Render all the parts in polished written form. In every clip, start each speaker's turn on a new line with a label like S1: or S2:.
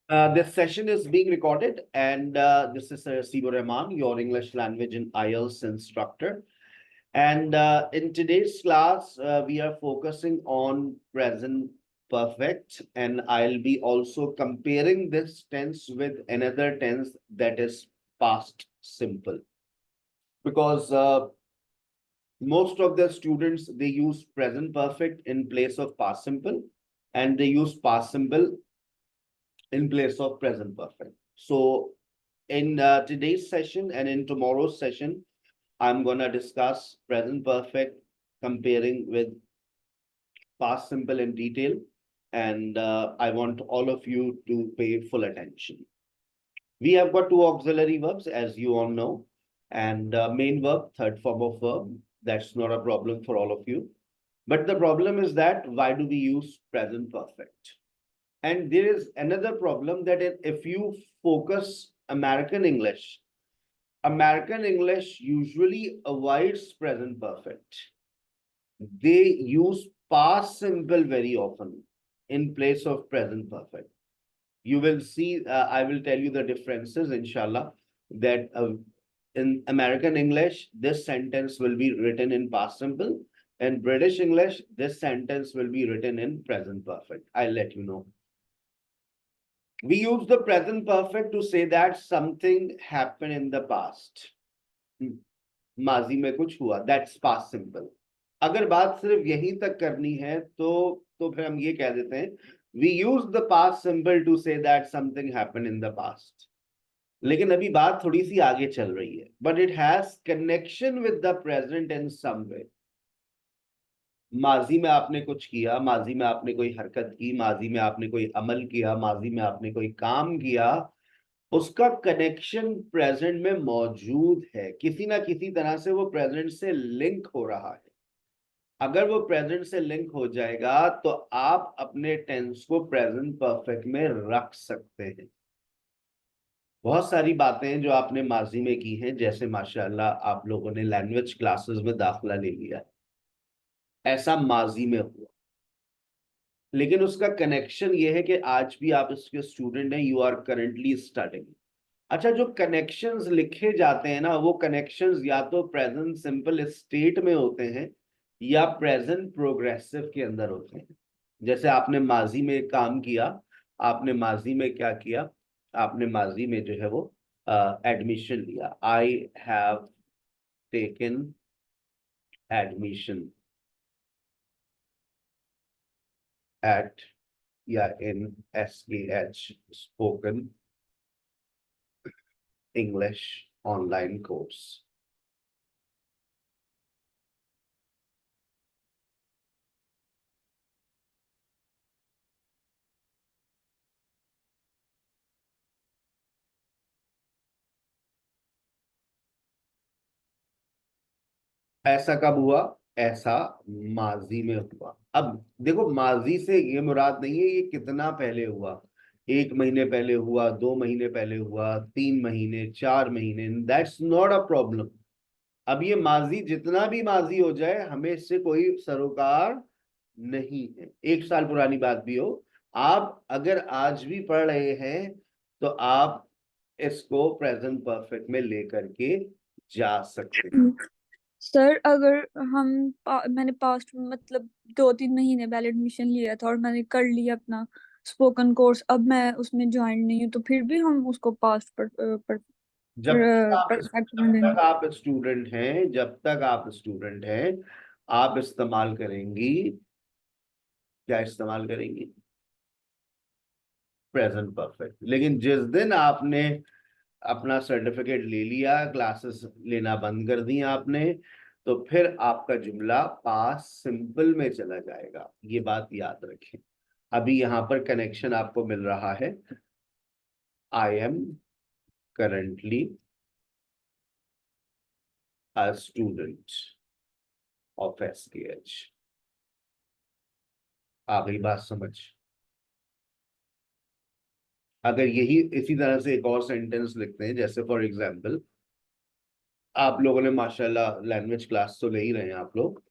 S1: This session is being recorded, and this is Sibo Rahman, your English language and IELTS instructor. And in today's class, we are focusing on present perfect, and I'll be also comparing this tense with another tense that is past simple. Because most of the students, they use present perfect in place of past simple, and they use past simple in place of present perfect. So in today's session and in tomorrow's session, I'm going to discuss present perfect comparing with past simple in detail. And I want all of you to pay full attention. We have got two auxiliary verbs, as you all know, and main verb, third form of verb. That's not a problem for all of you. But the problem is that why do we use present perfect? And there is another problem that if you focus American English usually avoids present perfect. They use past simple very often in place of present perfect. You will see, I will tell you the differences, inshallah, that in American English, this sentence will be written in past simple. In British English, this sentence will be written in present perfect. I'll let you know. We use the present perfect to say that something happened in the past. माजी में कुछ हुआ, that's past simple. अगर बात सिर्फ यहीं तक करनी है तो फिर हम ये कह देते हैं we use the past simple to say that something happened in the past. लेकिन अभी बात थोड़ी सी आगे चल रही है, but it has connection with the present in some way. माजी में आपने कुछ किया, माजी में आपने कोई हरकत की, माजी में आपने कोई अमल किया, माजी में आपने कोई काम किया, उसका कनेक्शन प्रेजेंट में मौजूद है, किसी ना किसी तरह से वो प्रेजेंट से लिंक हो रहा है. अगर वो प्रेजेंट से लिंक हो जाएगा तो आप अपने टेंस को प्रेजेंट परफेक्ट में रख सकते हैं. बहुत सारी बातें जो आपने माजी में की हैं, जैसे माशाल्लाह आप लोगों ने लैंग्वेज क्लासेस में दाखिला ले लिया, ऐसा माजी में हुआ, लेकिन उसका कनेक्शन ये है कि आज भी आप इसके स्टूडेंट हैं, यू आर करंटली स्टडिंग. अच्छा, जो कनेक्शंस लिखे जाते हैं ना, वो कनेक्शंस या तो प्रेजेंट सिंपल स्टेट में होते हैं या प्रेजेंट प्रोग्रेसिव के अंदर होते हैं. जैसे आपने माजी में काम किया, आपने माजी में क्या किया, आपने माजी में जो है वो एडमिशन लिया. I have taken admission at या in SKH spoken English online course. ऐसा कब हुआ? ऐसा माजी में हुआ. अब देखो, माजी से ये मुराद नहीं है ये कितना पहले हुआ, 1 महीने पहले हुआ, 2 महीने पहले हुआ, 3 महीने, 4 महीने, दैट्स नॉट अ प्रॉब्लम. अब ये माजी जितना भी माजी हो जाए, हमें इससे कोई सरोकार नहीं है. 1 साल पुरानी बात भी हो, आप अगर आज भी पढ़ रहे हैं तो आप इसको प्रेजेंट परफेक्ट में लेकर के जा सकते हैं.
S2: सर अगर मैंने पास्ट मतलब 2-3 महीने पहले एडमिशन लिया था और मैंने कर लिया अपना स्पोकन कोर्स, अब मैं उसमें ज्वाइन नहीं हूँ, तो फिर भी हम उसको पास्ट पर
S1: जब
S2: परफेक्ट
S1: तक आप स्टूडेंट हैं, जब तक आप स्टूडेंट हैं, आप इस्तेमाल करेंगी, क्या इस्तेमाल करेंगी? Present perfect. लेकिन जिस दिन आपने अपना सर्टिफिकेट ले लिया, क्लासेस लेना बंद कर दी आपने, तो फिर आपका जुमला पास सिंपल में चला जाएगा. ये बात याद रखें. अभी यहां पर कनेक्शन आपको मिल रहा है. I am currently a student of SKH. आ गई बात समझ? अगर यही इसी तरह से एक और सेंटेंस लिखते हैं, जैसे फॉर एग्जांपल आप लोगों ने माशाल्लाह लैंग्वेज क्लास तो ले ही रहे हैं आप लोग,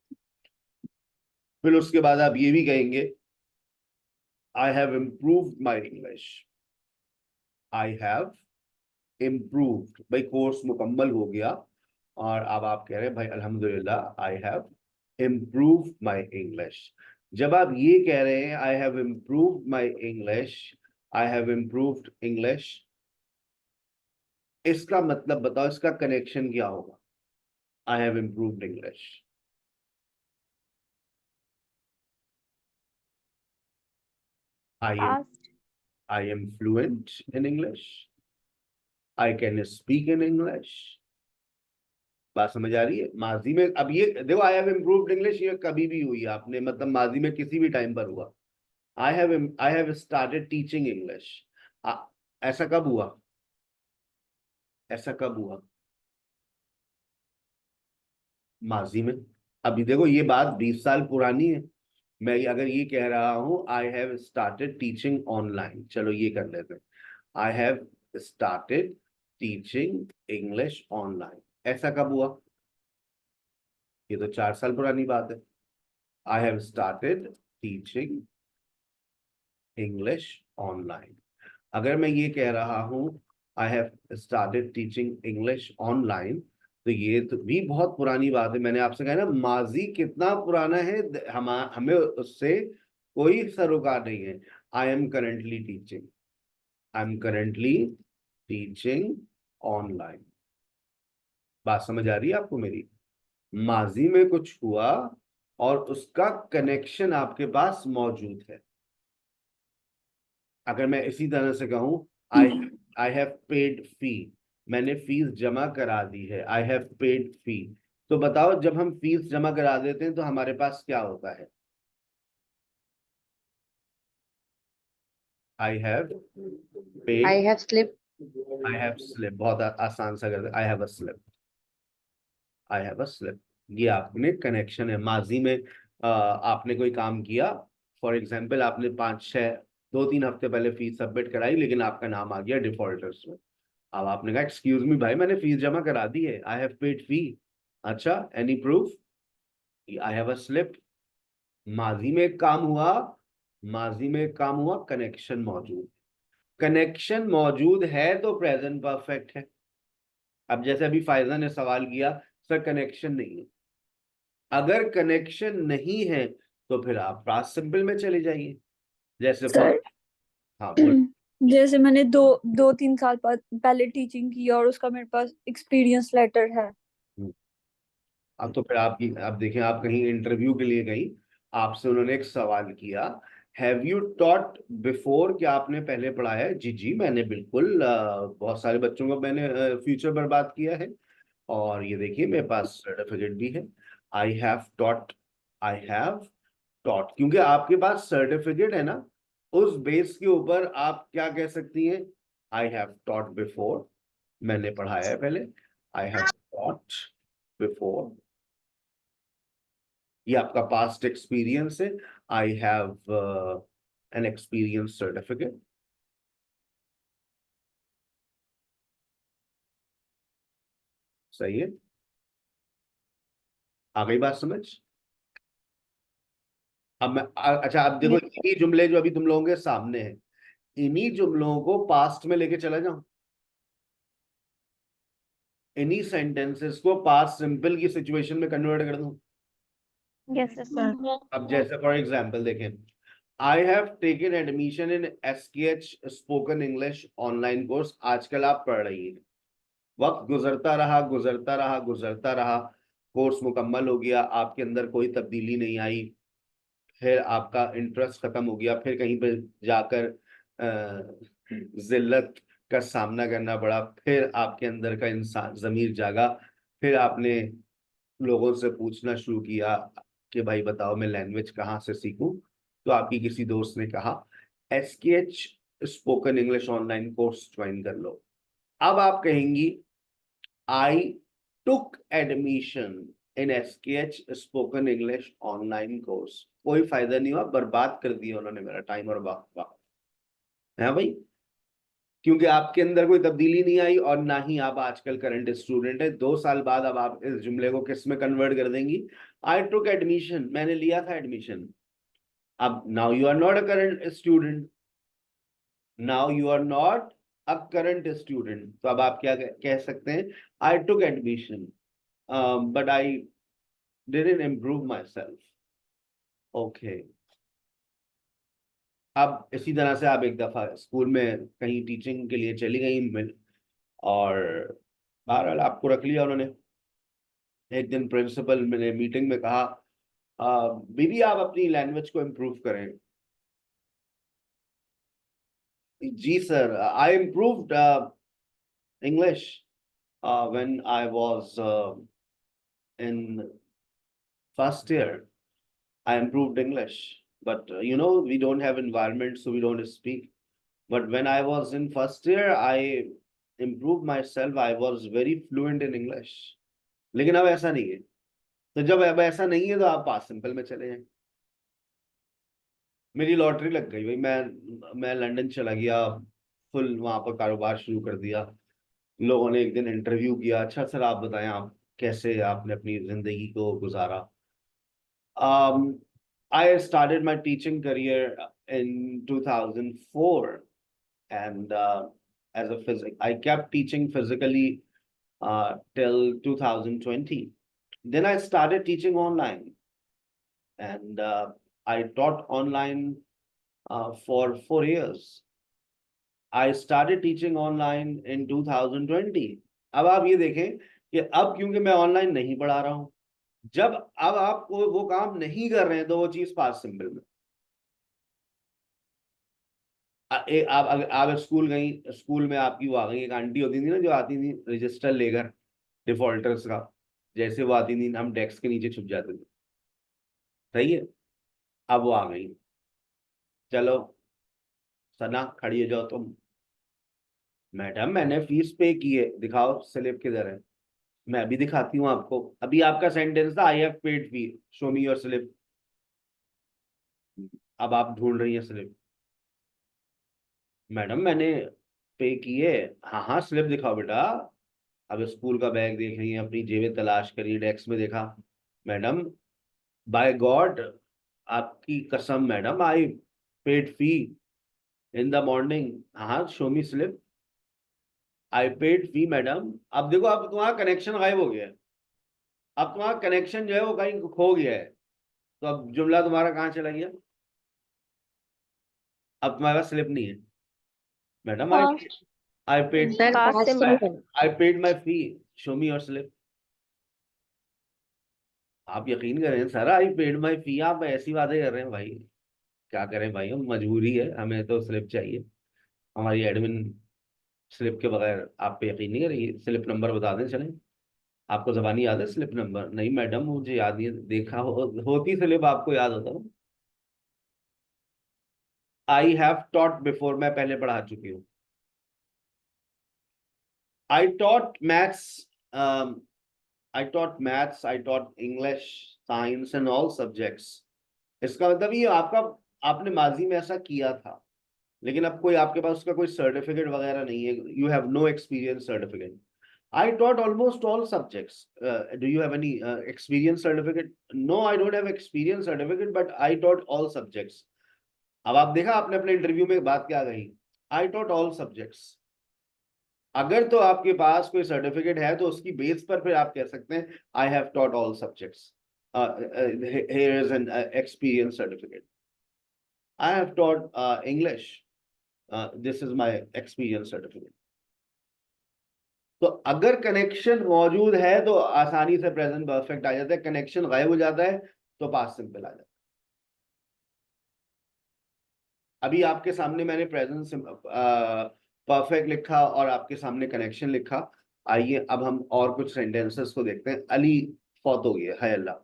S1: फिर उसके बाद आप ये भी कहेंगे आई have improved my English. I have improved, भाई कोर्स मुकम्मल हो गया और अब आप कह रहे हैं भाई अल्हम्दुलिल्लाह आई हैव इम्प्रूव्ड माय इंग्लिश। जब आप ये कह रहे हैं आई have improved my English, I have improved English, इसका मतलब बताओ, इसका कनेक्शन क्या होगा? आई have improved English, I
S2: past.
S1: I am fluent in English, I can speak in English. बात समझ आ रही है? माजी में अब ये देखो, आई हैव इम्प्रूव्ड इंग्लिश ये कभी भी हुई है आपने, मतलब माजी में किसी भी टाइम पर हुआ। I have started teaching English, ऐसा कब हुआ? ऐसा कब हुआ? माजी में। अभी देखो ये बात 20 साल पुरानी है। मैं अगर ये कह रहा हूं I have started teaching online, चलो ये कर लेते हैं, I have started teaching English online, ऐसा कब हुआ? ये तो 4 साल पुरानी बात है। I have started teaching English online. अगर मैं ये कह रहा हूं I have started teaching English online, तो ये तो भी बहुत पुरानी बात है। मैंने आपसे कहा ना माजी कितना पुराना है, हमें उससे कोई सरोकार नहीं है। I am currently teaching, I am currently teaching online. बात समझ आ रही है आपको मेरी? माजी में कुछ हुआ और उसका कनेक्शन आपके पास मौजूद है। अगर मैं इसी तरह से कहूं आई आई हैव पेड फी, मैंने फीस जमा करा दी है, आई हैव पेड फी, तो बताओ जब हम फीस जमा करा देते हैं तो हमारे पास क्या होता है? I have paid,
S3: I have slept.
S1: I have slip, बहुत आसान सा कर दे, I have a slip, I have a slip. ये आपने कनेक्शन है माजी में। आपने कोई काम किया, फॉर एग्जाम्पल आपने 5-6 2-3 हफ्ते पहले फीस सबमिट कराई, लेकिन आपका नाम आ गया डिफॉल्टर्स में। अब आपने कहा एक्सक्यूज मी भाई, मैंने फीस जमा करा दी है, आई हैव पेड फी। अच्छा, any proof? I have a slip. माजी में एक काम हुआ, माजी में एक काम हुआ, कनेक्शन मौजूद, कनेक्शन मौजूद है तो प्रेजेंट परफेक्ट है। अब जैसे अभी फायजा ने सवाल किया सर कनेक्शन नहीं है, अगर कनेक्शन नहीं है तो फिर आप पास्ट सिंपल में चले जाइए। जैसे
S2: सर
S1: हाँ बोल।
S2: जैसे मैंने 2-3 साल पहले टीचिंग की और उसका मेरे पास एक्सपीरियंस लेटर है।
S1: अब तो फिर आपकी, अब देखें आप कहीं इंटरव्यू के लिए गई, आपसे उन्होंने एक सवाल किया, हैव यू टॉट बिफोर, क्या आपने पहले पढ़ाया है? जी जी मैंने बिल्कुल, बहुत सारे बच्चों को मैंने फ्यूचर बर्बाद किया है, और ये देखिए मेरे पास सर्टिफिकेट भी है। I have taught, I have taught, क्योंकि आपके पास सर्टिफिकेट है ना, उस बेस के ऊपर आप क्या कह सकती हैं? आई हैव टॉट बिफोर, मैंने पढ़ाया है पहले, आई हैव टॉट बिफोर, ये आपका पास्ट एक्सपीरियंस है। I have an experience certificate. सही है, आ गई बात समझ? अब मैं अच्छा अब देखो,
S3: Yes.
S1: इन्हीं जुमले जो अभी तुम लोगों के सामने हैं, इन्हीं जुमलों को पास्ट में लेके चला जाऊं, इन्हीं सेंटेंसेस को पास्ट सिंपल की सिचुएशन में कन्वर्ट कर दूं।
S3: Yes, sir.
S1: अब जैसे फॉर एग्जांपल देखें, I have taken admission in SKH spoken English online course, आजकल आप पढ़ रही हैं, वक्त गुजरता रहा गुजरता रहा गुजरता रहा, कोर्स मुकम्मल हो गया, आपके अंदर कोई तब्दीली नहीं आई, फिर आपका इंटरेस्ट खत्म हो गया, फिर कहीं पर जाकर जिल्लत का सामना करना पड़ा, फिर आपके अंदर का इंसान जमीर जागा, फिर आपने लोगों से पूछना शुरू किया कि भाई बताओ मैं लैंग्वेज कहाँ से सीखूं, तो आपकी किसी दोस्त ने कहा SKH spoken English online course join कर लो। अब आप कहेंगी I took admission in SKH spoken English online course, कोई फायदा नहीं हुआ, बर्बाद कर दिया उन्होंने मेरा टाइम और वक्त है भाई, क्योंकि आपके अंदर कोई तब्दीली नहीं आई और ना ही आप आजकल करंट स्टूडेंट है। 2 साल बाद अब आप इस जुमले को किस में कन्वर्ट कर देंगी? आई टुक एडमिशन, मैंने लिया था एडमिशन। अब now you are not a current student, now you are not a current student, तो अब आप क्या कह सकते हैं, I took admission, but I didn't improve myself. Okay. अब इसी तरह से आप एक दफा स्कूल में कहीं टीचिंग के लिए चली गई मिल, और बहरहाल आपको रख लिया उन्होंने। एक दिन प्रिंसिपल ने मीटिंग में कहा, बीबी आप अपनी लैंग्वेज को इम्प्रूव करें। जी sir, I improved English when I was in first year. I improved English, but we don't have environment, so we don't speak. But when I was in first year, I improved myself. I was very fluent in English. लेकिन अब ऐसा नहीं है। तो जब अब ऐसा नहीं है तो आप पास सिंपल में चले जाएं। मेरी लॉटरी लग गई भाई, मैं लंदन चला गया, फुल वहां पर कारोबार शुरू कर दिया। लोगों ने एक दिन इंटरव्यू किया, अच्छा सर आप बताएं आप कैसे आपने अपनी जिंदगी को गुजारा। I started my teaching career in 2004, and as a I kept teaching physically till 2020. Then I started teaching online, and I taught online for 4 years. I started teaching online in 2020. अब आप ये देखें कि अब क्योंकि मैं ऑनलाइन नहीं पढ़ा रहा हूँ, जब अब आप वो काम नहीं कर रहे हैं तो वो चीज पास सिंपल में। आप स्कूल गई, स्कूल में आपकी वो आ गई, एक आंटी होती थी ना जो आती थी रजिस्टर लेकर डिफॉल्टर्स का, जैसे वो आती थी हम डेस्क के नीचे छुप जाते थे, सही है। अब वो आ गई, चलो सना खड़ी हो जाओ तुम। मैडम मैंने फीस पे की है, दिखाओ स्लिप किधर है। मैं भी दिखाती हूँ आपको, अभी आपका सेंटेंस था आई have paid fee, show me your slip. अब आप ढूंढ रही है स्लिप। मैडम मैंने पे किए, हाँ हाँ स्लिप दिखाओ बेटा। अब स्कूल का बैग देख रही है, अपनी जेबें तलाश करी, डेस्क में देखा, मैडम बाय गॉड आपकी कसम madam, I paid fee in the morning, हाँ show me slip, I paid fee madam. अब देखो अब तुम्हारा कनेक्शन गायब हो गया है, अब तुम्हारा कनेक्शन जो है वो कहीं खो गया है, तो अब जुमला तुम्हारा कहाँ चला गया। अब तुम्हारे पास स्लिप नहीं है, madam I
S3: Past.
S1: I paid
S4: sir
S3: Past
S4: past
S3: simple.
S1: I paid my fee, show me your slip. आप यकीन करें सर, आई पेड माई फी, आप ऐसी बातें कर रहे हैं भाई, क्या करें भाई, हम मजबूरी है, हमें तो स्लिप चाहिए। हमारी एडमिन स्लिप के बगैर आप पे यकीन नहीं करेगी। स्लिप नंबर बता दें चलें, आपको जबानी याद है स्लिप नंबर? नहीं मैडम मुझे याद नहीं है, देखा होती स्लिप आपको याद होता ना। आई हैव टॉट बिफोर, मैं पहले पढ़ा चुकी हूँ। I taught maths, I taught maths, I taught English, science and all subjects. इसका मतलब ये आपका, आपने माजी में ऐसा किया था, लेकिन अब कोई आपके पास उसका कोई सर्टिफिकेट वगैरह नहीं है, you have no experience certificate. I taught almost all subjects. Do you have any experience certificate? No, I don't have experience certificate, but I taught all subjects. अब आप देखा आपने अपने इंटरव्यू में बात क्या कही, I taught all subjects. अगर तो आपके पास कोई सर्टिफिकेट है तो उसकी बेस पर फिर आप कह सकते हैं I have taught all subjects. Here is an experience certificate. I have taught English. This is my experience certificate. तो अगर कनेक्शन मौजूद है तो आसानी से प्रेजेंट परफेक्ट आ जाता है, कनेक्शन गायब हो जाता है तो पास्ट सिंपल आ जाता है। अभी आपके सामने मैंने प्रेजेंट परफेक्ट लिखा और आपके सामने कनेक्शन लिखा। आइए अब हम और कुछ सेंटेंसेस को देखते हैं। अली फौत हो गया है अल्लाह,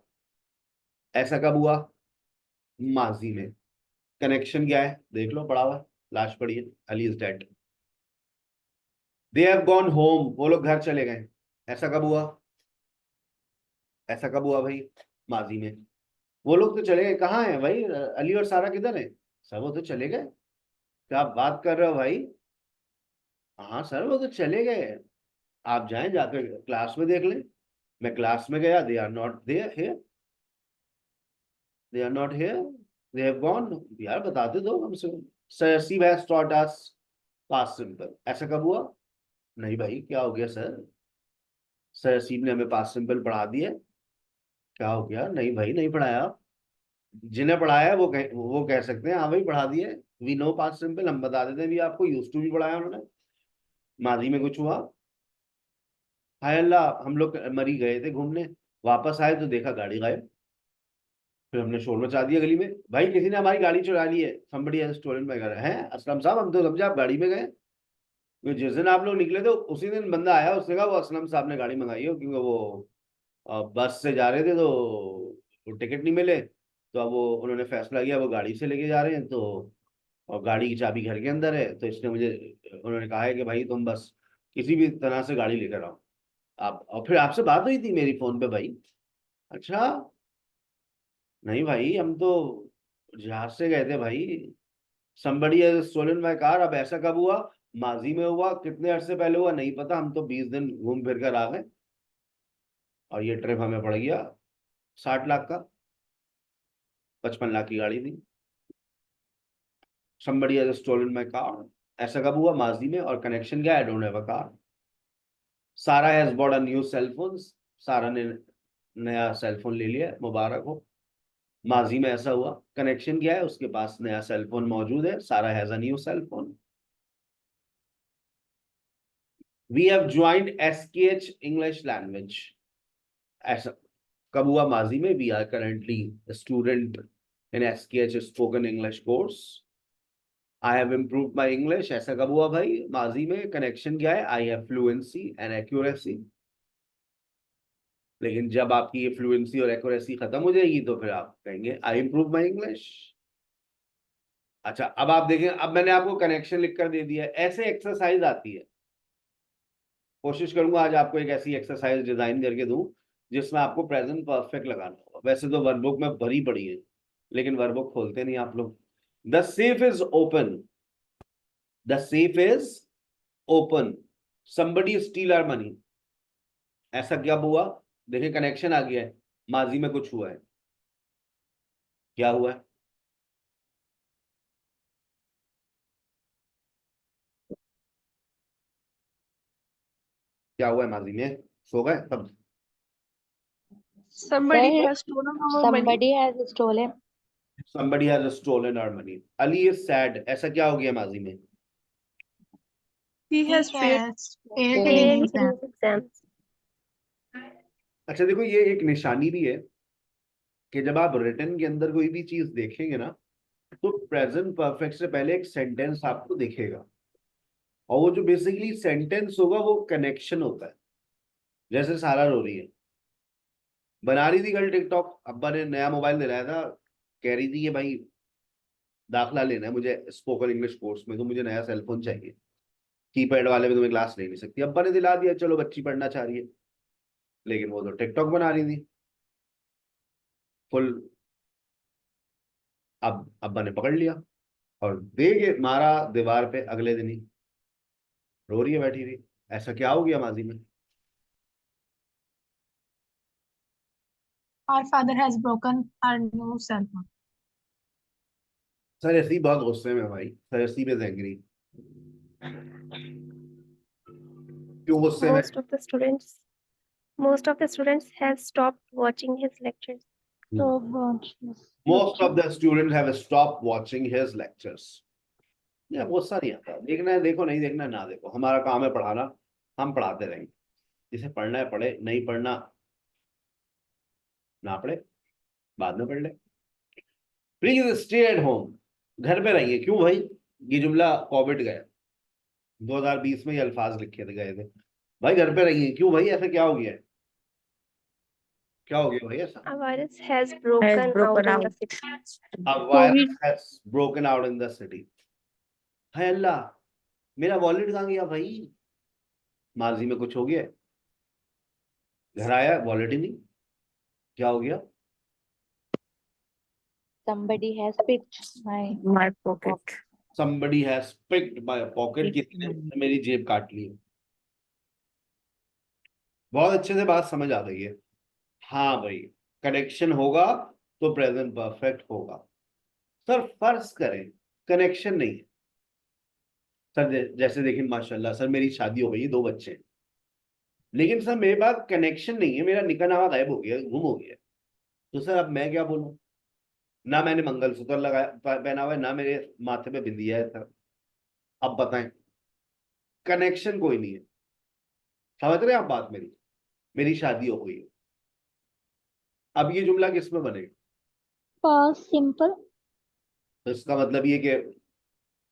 S1: ऐसा कब हुआ? माजी में। कनेक्शन क्या है देख लो, पढ़ा हुआ लाश पढ़िए, Ali is dead. They have gone home, वो लोग घर चले गए, ऐसा कब हुआ? ऐसा कब हुआ भाई? माजी में। वो लोग तो चले गए, कहाँ है भाई अली और सारा किधर है? सर वो तो चले गए। क्या आप बात कर रहे हो भाई? हाँ सर वो तो चले गए, आप जाएं जाकर क्लास में देख लें। मैं क्लास में गया, they are not there here, they are not here, they have gone. यार बताते दो हमसे। Sir she has taught us past simple. ऐसा कब हुआ? नहीं भाई, क्या हो गया सर? सर असीम ने हमें पास्ट सिंपल पढ़ा दिया। क्या हो गया? नहीं भाई, नहीं पढ़ाया। जिन्हें पढ़ाया है वो कह सकते हैं हाँ भाई पढ़ा दिए। वी नो पास्ट सिंपल, हम बता देते हैं भी आपको, यूज टू भी पढ़ाया उन्होंने। माजी में कुछ हुआ? हाय अल्लाह, हम लोग मरी गए थे घूमने, वापस आए तो देखा गाड़ी गायब। फिर हमने शोर मचा दिया गली में, भाई किसी ने हमारी गाड़ी चुरा ली है, somebody has stolen my car। है असलम साहब, हम तो समझे आप गाड़ी में गए। क्योंकि जिस दिन आप लोग निकले थे उसी दिन बंदा आया, उसने कहा वो असलम साहब ने गाड़ी मंगाई हो, क्योंकि वो बस से जा रहे थे तो वो टिकट नहीं मिले, तो अब वो उन्होंने फैसला किया वो गाड़ी से लेके जा रहे हैं। तो और गाड़ी की चाबी घर के अंदर है, तो इसने मुझे, उन्होंने कहा है कि भाई तुम बस किसी भी तरह से गाड़ी लेकर आओ आप। और फिर आपसे बात हुई थी मेरी फोन पे भाई? अच्छा। नहीं भाई, हम तो जहाज से गए थे भाई। somebody has stolen my car। अब ऐसा कब हुआ? माजी में हुआ। कितने अरसे पहले हुआ नहीं पता, हम तो 20 दिन घूम फिर कर आ गए। और ये ट्रिप हमें पड़ गया 60 लाख का। 55 लाख की गाड़ी थी। somebody has stolen my car। ऐसा कब हुआ? माजी में। और कनेक्शन क्या है? I don't have a car। सारा has bought a new cell phone. सारा ने नया सेलफोन ले लिया, मुबारक हो। माजी में ऐसा हुआ। कनेक्शन क्या है? उसके पास नया सेलफोन मौजूद है। Sara has a new cellphone. We have joined SKH English language. ऐसा कब हुआ? माजी में। We are currently student in SKH spoken English course. I have improved my English. ऐसा कब हुआ भाई? माजी में। कनेक्शन क्या है? I have fluency and accuracy. लेकिन जब आपकी ये फ्लुएंसी और एक्यूरेसी खत्म हो जाएगी तो फिर आप कहेंगे आई इम्प्रूव माई इंग्लिश। अच्छा, अब आप देखें, अब मैंने आपको कनेक्शन लिखकर दे दिया है। ऐसे एक्सरसाइज आती है। कोशिश करूंगा आज आपको एक ऐसी एक्सरसाइज डिजाइन करके दूं जिसमें आपको प्रेजेंट परफेक्ट लगाना होगा। वैसे तो वर्कबुक में भरी पड़ी है, लेकिन वर्कबुक खोलते नहीं आप लोग। The safe is open. The safe is open. somebody steal our money। ऐसा क्या हुआ? देखिए कनेक्शन आ गया है। माजी में कुछ हुआ है। क्या हुआ है? क्या हुआ है माजी में? सो गए सब?
S3: Somebody
S4: Sir,
S3: has stolen our money.
S4: somebody has stolen.
S1: somebody has stolen our money। Ali is sad। ऐसा क्या हो गया माजी में?
S3: He has failed in
S4: Failed
S3: his exam.
S4: exams.
S1: अच्छा देखो, ये एक निशानी भी है कि जब आप रिटन के अंदर कोई भी चीज देखेंगे ना, तो प्रेजेंट परफेक्ट से पहले एक सेंटेंस आपको दिखेगा। और वो जो बेसिकली सेंटेंस होगा वो कनेक्शन होता है। जैसे सारा रो रही है, बना रही थी कल टिकटॉक, अब्बा ने नया मोबाइल दिलाया था, कह रही थी कि भाई दाखिला लेना है मुझे स्पोकन इंग्लिश कोर्स में, तो मुझे नया सेलफोन चाहिए, कीपैड वाले में तो मैं क्लास ले नहीं सकती। अब्बा ने दिला दिया, चलो बच्ची पढ़ना चाह रही है। लेकिन वो तो टिकटॉक बना रही थी फुल। अब अब्बा ने पकड़ लिया और दे के मारा दीवार पे। अगले दिन ही रो रही है बैठी हुई। ऐसा क्या हो गया माजी में?
S3: Our father has broken our new cell phone.
S1: Sir ऐसी बहुत गुस्से में है भाई। सर ऐसी में एंग्री। क्यों गुस्से में?
S5: Most of the students have stopped watching his lectures.
S3: So much.
S1: Most of the students have stop watching his lectures. ये गुस्सा नहीं आता। देखना है देखो, नहीं देखना है ना देखो, हमारा काम है पढ़ाना, हम पढ़ाते रहेंगे। जिसे पढ़ना है पढ़े, नहीं पढ़ना ना पढ़े, बाद में पढ़ ले। Please stay at home. घर पे रहिए। क्यों भाई? ये जुमला कोविड गया 2020 में, ये अल्फाज लिखे थे गए थे। भाई घर पे रहिए। क्यों भाई? ऐसा क्या हो गया है? क्या हो गया भाई ऐसा?
S5: A virus has broken out in the city.
S1: A virus has broken out in the city। हाय अल्लाह, मेरा वॉलेट कहाँ गया भाई? माजी में कुछ हो गया है। घर आया वॉलेट ही नहीं। क्या हो गया?
S4: Somebody has picked my pocket.
S1: somebody has picked my pocket। किसी ने मेरी जेब काट ली है। बहुत अच्छे से बात समझ आ गई है। हाँ भाई, कनेक्शन होगा तो प्रेजेंट परफेक्ट होगा। सर फर्ज करें कनेक्शन नहीं है। सर जैसे देखिए माशाल्लाह सर मेरी शादी हो गई है, 2 बच्चे हैं, लेकिन सर मेरे पास कनेक्शन नहीं है, मेरा निकाहनामा गायब हो गया, गुम हो गया। तो सर अब मैं क्या बोलूं? ना मैंने मंगलसूत्र लगाया पहना हुआ है, ना मेरे माथे पे बिंदिया है सर। अब बताएं, कनेक्शन कोई नहीं है। समझ रहे हैं आप बात मेरी? मेरी शादी हो गई है, अब ये जुमला किस में बनेगा?
S4: Past simple.
S1: तो इसका मतलब ये कि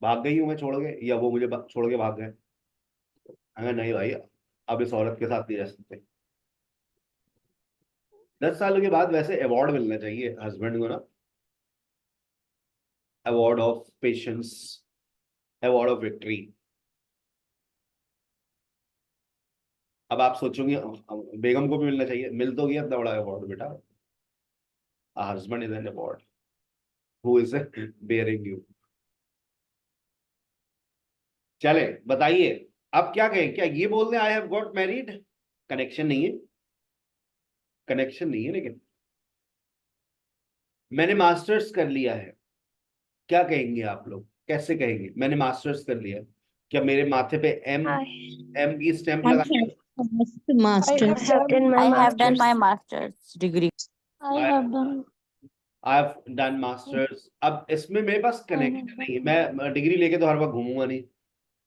S1: भाग गई हूं मैं छोड़ के, या वो मुझे छोड़ के भाग गए। अगर नहीं भाई, अब इस औरत के साथ नहीं रह सकते। 10 साल के बाद वैसे अवार्ड मिलना चाहिए हस्बैंड को ना, award of patience, award of victory. अब आप सोचोगे बेगम को भी मिलना चाहिए, मिल तो गया इतना बड़ा अवार्ड बेटा। Husband is an award who is bearing you. चले बताइए, अब क्या कहें? क्या ये बोल दें आई हैव गॉट मैरिड? कनेक्शन नहीं है, कनेक्शन नहीं है। लेकिन मैंने मास्टर्स कर लिया है, क्या कहेंगे आप लोग? कैसे कहेंगे मैंने मास्टर्स कर लिया? क्या मेरे माथे पे एम
S5: I
S1: एम की स्टैंप
S4: I
S1: लगा?
S4: have masters.
S5: have done my
S4: I have done my
S5: masters.
S4: master's degree. I have done.
S1: I have done masters. अब इसमें मेरे पास कनेक्शन नहीं है, मैं डिग्री लेके तो हर वक्त घूमूंगा नहीं,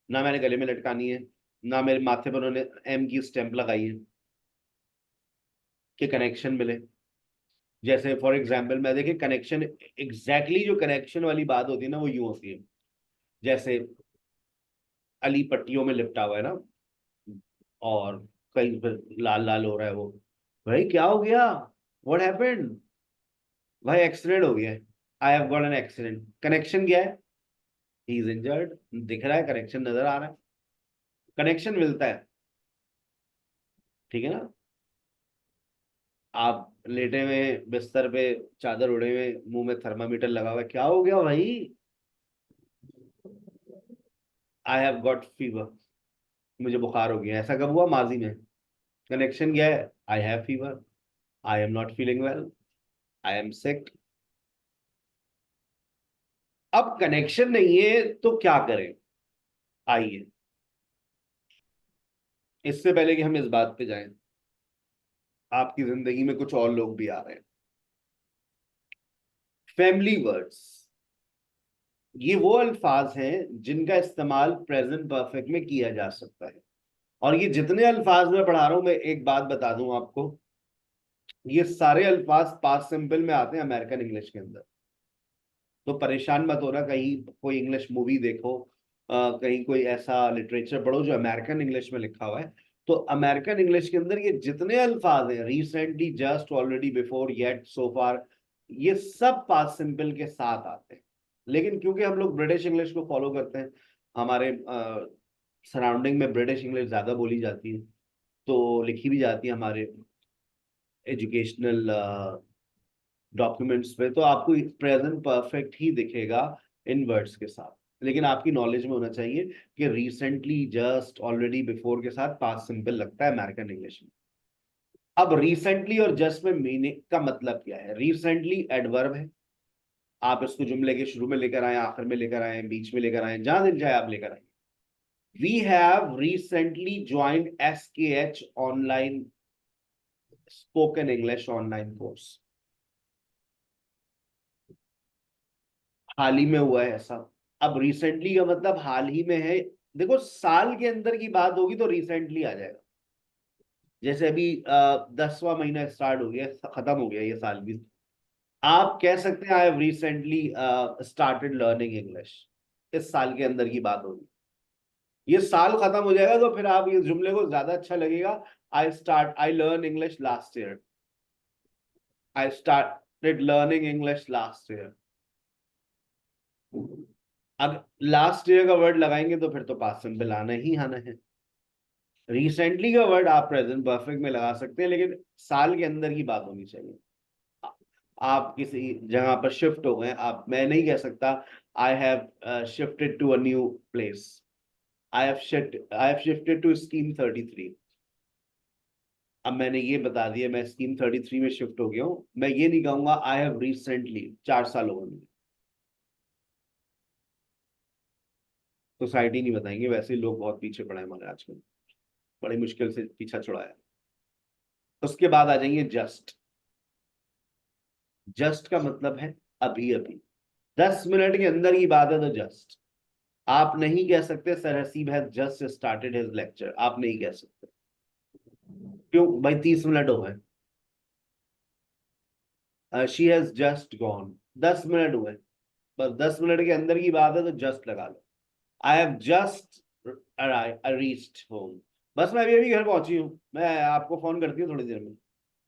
S1: ना मैंने गले में लटकानी है, ना मेरे माथे पर उन्होंने एम की स्टैंप लगाई है कि कनेक्शन मिले। जैसे फॉर एग्जाम्पल मैं देखिए कनेक्शन, एग्जैक्टली जो कनेक्शन वाली बात होती है ना वो यूं होती है, जैसे अली पट्टियों में लिपटा हुआ है ना, और कहीं पर लाल लाल हो रहा है वो, भाई क्या हो गया, व्हाट हैपेंड? भाई एक्सीडेंट हो गया, आई have got an accident. Connection क्या है? ही इज इंजर्ड, दिख रहा है, कनेक्शन नजर आ रहा है, कनेक्शन मिलता है। ठीक है ना? आप लेटे हुए बिस्तर पे, चादर उड़े हुए, मुंह में थर्मामीटर लगा हुआ है, क्या हो गया भाई? आई हैव गॉट फीवर, मुझे बुखार हो गया। ऐसा कब हुआ? माजी में। कनेक्शन क्या है? I have fever, I am not feeling well, I am sick. अब कनेक्शन नहीं है तो क्या करें? आइए, इससे पहले कि हम इस बात पे जाएं, आपकी जिंदगी में कुछ और लोग भी आ रहे हैं। फैमिली वर्ड्स, ये वो अल्फाज हैं जिनका इस्तेमाल प्रेजेंट परफेक्ट में किया जा सकता है। और ये जितने अल्फाज मैं पढ़ा रहा हूं, मैं एक बात बता दूं आपको, ये सारे अल्फाज पास्ट सिंपल में आते हैं अमेरिकन इंग्लिश के अंदर। तो परेशान मत होना, कहीं कोई इंग्लिश मूवी देखो, कहीं कोई ऐसा लिटरेचर पढ़ो जो अमेरिकन इंग्लिश में लिखा हुआ है। तो अमेरिकन इंग्लिश के अंदर ये जितने अल्फाज हैं, recently, just, already, before, yet, so far, ये सब पास्ट सिंपल के साथ आते हैं। लेकिन क्योंकि हम लोग ब्रिटिश इंग्लिश को फॉलो करते हैं, हमारे सराउंडिंग में ब्रिटिश इंग्लिश ज्यादा बोली जाती है, तो लिखी भी जाती है हमारे एजुकेशनल डॉक्यूमेंट्स पे, तो आपको प्रेजेंट परफेक्ट ही दिखेगा इन वर्ड्स के साथ। लेकिन आपकी नॉलेज में होना चाहिए कि रिसेंटली, जस्ट, ऑलरेडी, बिफोर के साथ पास्ट सिंपल लगता है अमेरिकन इंग्लिश में। अब रिसेंटली और जस्ट में मीनिंग का मतलब क्या है? रिसेंटली एडवर्ब है, आप इसको जुमले के शुरू में लेकर आए, आखिर में लेकर आए, बीच में लेकर आए, जहां दिल जाए आप लेकर आए। We have recently joined SKH online spoken English online course. हाल ही में हुआ है ऐसा। अब रिसेंटली का मतलब हाल ही में है। देखो, साल के अंदर की बात होगी तो रिसेंटली आ जाएगा। जैसे अभी 10वां महीना स्टार्ट हो गया, खत्म हो गया ये साल भी, आप कह सकते हैं I have recently started learning English. इस साल के अंदर की बात होगी। ये साल खत्म हो जाएगा तो फिर आप ये जुमले को ज्यादा अच्छा लगेगा, I learn English last year, I started learning English last year. अब लास्ट ईयर का वर्ड लगाएंगे तो फिर तो पास्ट सिंपल आना ही आना है। रिसेंटली का वर्ड आप प्रेजेंट परफेक्ट में लगा सकते हैं, लेकिन साल के अंदर की बात होनी चाहिए। आप किसी जगह पर शिफ्ट हो गए, आप, मैं नहीं कह सकता I have shifted to a new place, I have shifted to scheme 33। अब मैंने ये बता दिया मैं स्कीम 33 में शिफ्ट हो गया हूं, मैं ये नहीं कहूंगा आई हैव रिसेंटली, 4 साल हो गए। सोसाइटी नहीं बताएंगे, वैसे ही लोग बहुत पीछे पड़े हैं हमारे आजकल, बड़ी मुश्किल से पीछा छुड़ाया। उसके बाद आ जाएंगे जस्ट। जस्ट का मतलब है अभी अभी, 10 मिनट के अंदर की बात है तो जस्ट। आप नहीं कह सकते sir Haseeb has just started his lecture, आप नहीं कह सकते। क्यों भाई, 30 मिनट हो गए। She has just gone, 10 minute हुए, बस 10 मिनट के अंदर की बात है तो जस्ट लगा लो। I have just reached home, बस मैं अभी अभी घर पहुंची हूँ, मैं आपको फोन करती हूँ थोड़ी देर में।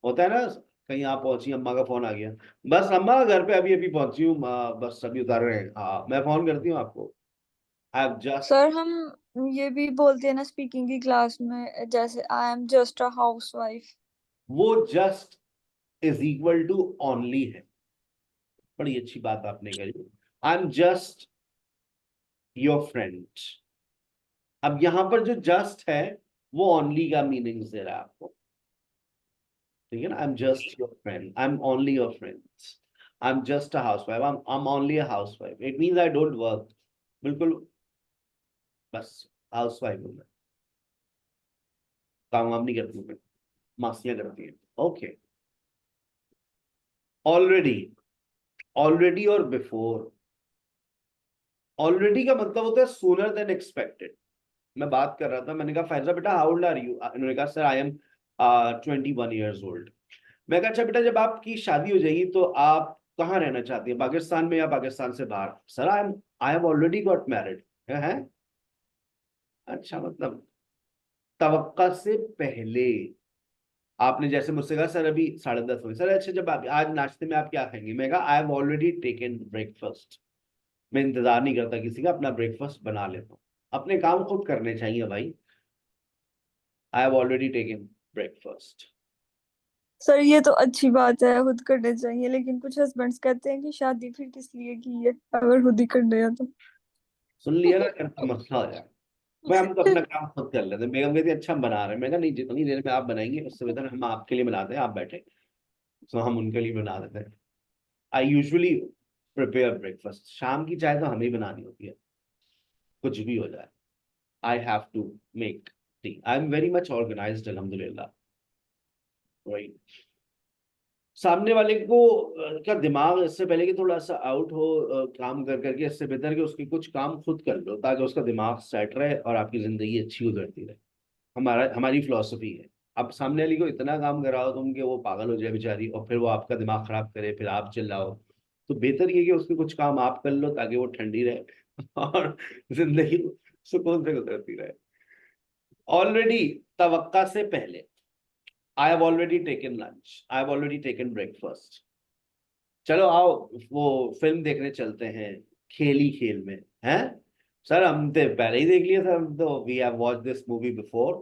S1: होता है ना, कहीं आप पहुंची, अम्मा का फोन आ गया, बस अम्मा घर पे अभी अभी पहुंची हूँ, बस अभी उतार रहे हैं, हाँ मैं फोन करती हूँ आपको। आई हैव जस्ट,
S2: सर हम ये भी बोलते हैं ना स्पीकिंग की क्लास में, जैसे I am just a housewife.
S1: वो just is equal to only है। बड़ी अच्छी बात आपने कही, I am just your friend. अब यहां पर जो जस्ट है वो ओनली का मीनिंग दे रहा है आपको, ठीक है ना। आई am just your friend, I am only your friends, I am just a housewife, I am only a housewife, it means I don't work. बिल्कुल, बस हाउसवाइफ हूं मैं, काम वाम नहीं करती हूँ मैं, मासियां करती हैं। ओके, ऑलरेडी, ऑलरेडी और बिफोर। ऑलरेडी का मतलब होता है सूनर देन एक्सपेक्टेड। मैं बात कर रहा था, मैंने कहा फैजा बेटा हाउ ओल्ड आर यू, उन्होंने कहा sir I am 21 years old। मैं कहा अच्छा बेटा, जब आपकी शादी हो जाएगी तो आप कहाँ रहना चाहती हैं, पाकिस्तान में या पाकिस्तान से बाहर? Sir I have already got married है। अच्छा, मतलब तवक्का से पहले। आपने जैसे मुझसे कहा सर अभी 10:30 बजे, सर अच्छा जब आप आज नाश्ते में आप क्या खाएंगे, मैं कहा I have already taken breakfast. मैं इंतजार नहीं करता किसी का, अपना ब्रेकफास्ट बना लेता हूँ। अपने काम खुद करने चाहिए भाई। I have already taken breakfast.
S2: Sir ये तो अच्छी बात है, खुद करने चाहिए, लेकिन कुछ हस्बैंड्स कहते हैं कि शादी फिर किस लिए की है अगर खुद ही कर रहे हैं तो।
S1: सुन लिया ना, करता मसला हो जाए। मैं हम तो अपना काम खुद कर लेते हैं। बेगम कहती अच्छा हम बना रहे हैं, मैं कहा नहीं, जितनी देर में आप बनाएंगे उससे बेहतर हम आपके लिए बनाते हैं, आप बैठे, तो हम उनके लिए बना देते हैं। आई यूजुअली प्रिपेयर ब्रेकफास्ट, शाम की चाय तो हमें ही बनानी होती है, कुछ भी हो जाए। I have to make tea, I am very much organised अल्हम्दुलिल्लाह। राइट, सामने वाले को का दिमाग इससे पहले कि थोड़ा सा आउट हो काम कर करके, इससे बेहतर कि उसकी कुछ काम खुद कर लो ताकि उसका दिमाग सेट रहे और आपकी जिंदगी अच्छी गुजरती रहे। हमारी फिलॉसफी है। अब सामने वाली को इतना काम कराओ तुम कि वो पागल हो जाए बेचारी, और फिर वो आपका दिमाग खराब करे, फिर आप चिल्लाओ। तो बेहतर ये कि उसके कुछ काम आप कर लो ताकि वो ठंडी रहे और जिंदगी सुकून से गुजरती रहे। ऑलरेडी, तवक्का से पहले। I have already taken lunch, I have already taken breakfast. चलो आओ वो फिल्म देखने चलते हैं, खेली खेल में हैं। सर हम तो पहले ही देख लिया सर, हम तो we have watch this movie before,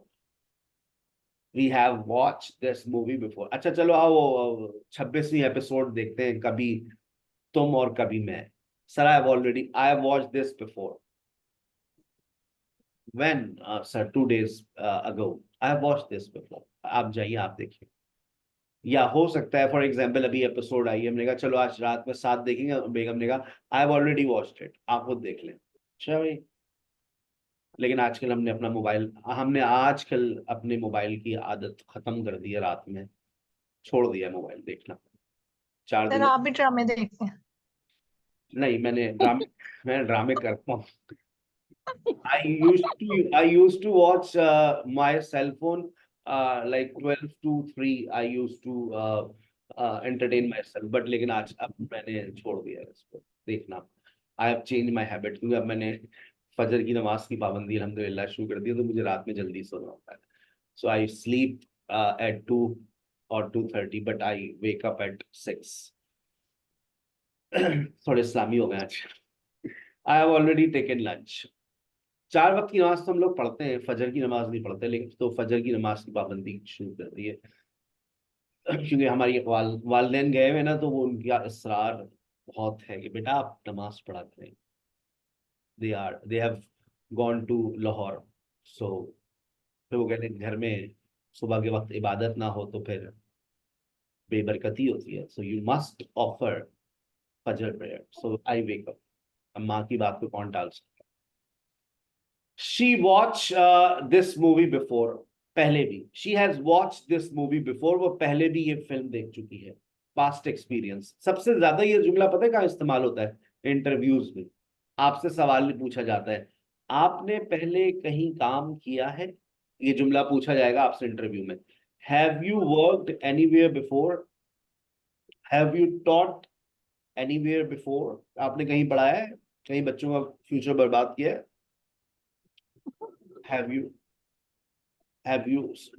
S1: we have watch this movie before. अच्छा चलो आओ 26वीं एपिसोड देखते हैं, कभी तुम और कभी मैं। Sir I have watch this before. When? Sir 2 days ago, I have watch this before. आप जाइए आप देखिए। या हो सकता है फॉर एग्जाम्पल अभी एपिसोड आई है, हमने कहा चलो आज रात में 7 देखेंगे, बेगम ने कहा I have already watched it, आप खुद देख लें। अच्छा भाई, लेकिन हमने आजकल अपने मोबाइल की आदत खत्म कर दी है, रात में छोड़ दिया मोबाइल देखना, 4
S3: सर
S1: दिन।
S3: आप भी ड्रामे देखते हैं?
S1: नहीं, मैं ड्रामे करता हूँ। I used to watch my cell phone like 12 to 3. I used to entertain myself, but लेकिन आज अब मैंने छोड़ दिया है इसको देखना। I have changed my habit, क्योंकि अब मैंने फजर की नमाज की पाबंदी अल्हम्दुलिल्लाह शुरू कर दी है, तो मुझे रात में जल्दी सोना होता है। So I sleep at 2 or 2:30, but I wake up at 6. थोड़े इस्लामी हो गए आज। I have already taken lunch. 4 वक्त की नमाज तो हम लोग पढ़ते हैं, फजर की नमाज नहीं पढ़ते, लेकिन तो फजर की नमाज की पाबंदी शुरू कर दी है। क्योंकि हमारी वालदेन गए हुए ना, तो वो उनका इसरार बहुत है कि बेटा आप नमाज पढ़ा करें। They have gone to Lahore, so फिर वो कहते हैं घर में सुबह के वक्त इबादत ना हो तो फिर बेबरकती होती है, सो यू मस्ट ऑफर फजर प्रेयर। सो आई वेक अप। अब माँ की बात को कौन टाल सकता she watch this movie before, पहले भी, she has watch this movie before, वो पहले भी ये फिल्म देख चुकी है। पास्ट एक्सपीरियंस, सबसे ज्यादा ये जुमला पता है कहाँ इस्तेमाल होता है? इंटरव्यूज में। आपसे सवाल पूछा जाता है, आपने पहले कहीं काम किया है, ये जुमला पूछा जाएगा आपसे इंटरव्यू में। Have you worked anywhere before, have you taught anywhere before, आपने कहीं पढ़ाया है, कहीं बच्चों का फ्यूचर बर्बाद किया है? Have you,